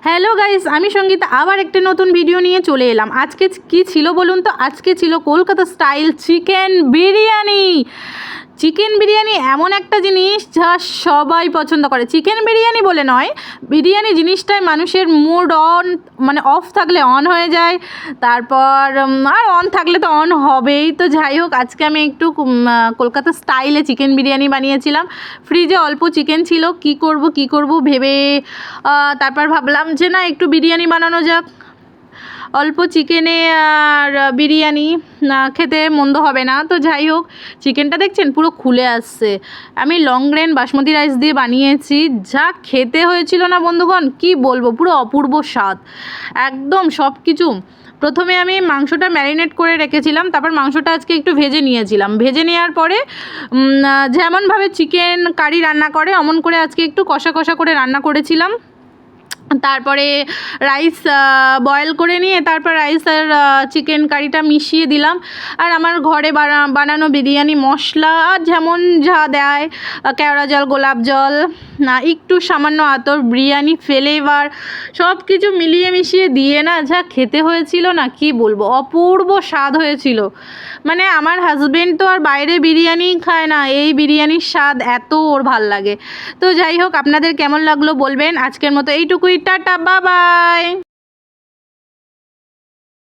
Hello guys, আমি সঙ্গীতা আবার একটা নতুন ভিডিও নিয়ে চলে এলাম। আজকে কি ছিল বলুন তো? আজকে ছিল Kolkata style chicken biryani. Chicken biryani এমন একটা জিনিস যা সবাই পছন্দ করে। চিকেন বিরিয়ানি বলে নয়, বিরিয়ানি জিনিসটাই মানুষের মুড অন, মানে অফ থাকলে অন হয়ে যায়, তারপর আর অন থাকলে তো অন হবেই। তো যাই হোক, আজকে আমি একটু কলকাতা স্টাইলে চিকেন বিরিয়ানি বানিয়েছিলাম। ফ্রিজে অল্প চিকেন ছিল, কি করব ভেবে তারপর ভাবলাম যে না, একটু বিরিয়ানি বানানো যাক। অল্প চিকেনে আর বিরিয়ানি খেতে মন্দ হবে না। তো যাই হোক, চিকেনটা দেখছেন পুরো খুলে আসছে। আমি লং গ্রেন বাসমতি রাইস দিয়ে বানিয়েছি, যা খেতে হয়েছিল না বন্ধুগণ, কি বলবো, পুরো অপূর্ব স্বাদ একদম। সব কিছু প্রথমে আমি মাংসটা ম্যারিনেট করে রেখেছিলাম, তারপর মাংসটা আজকে একটু ভেজে নিয়েছিলাম। ভেজে নেওয়ার পরে যেমনভাবে চিকেন কারি রান্না করে অমন করে আজকে একটু কষা কষা করে রান্না করেছিলাম। তারপরে রাইস বয়েল করে নিয়ে তারপর রাইস আর চিকেন কারিটা মিশিয়ে দিলাম। আর আমার ঘরে বানানো বিরিয়ানি মশলা যেমন যা দেয়, কেওড়া জল, গোলাপ জল, একটু সামান্য আতর, বিরিয়ানি ফ্লেভার, সব কিছু মিলিয়ে মিশিয়ে দিয়ে না যা খেতে হয়েছিল না, কি বলবো, অপূর্ব স্বাদ হয়েছিল। মানে আমার হাজবেন্ড তো আর বাইরে বিরিয়ানি খায় না, এই বিরিয়ানির স্বাদ এত ওর ভাল লাগে। তো যাই হোক, আপনাদের কেমন লাগলো বলবেন। আজকের মতো এইটুকুই, টাটা, বাই বাই।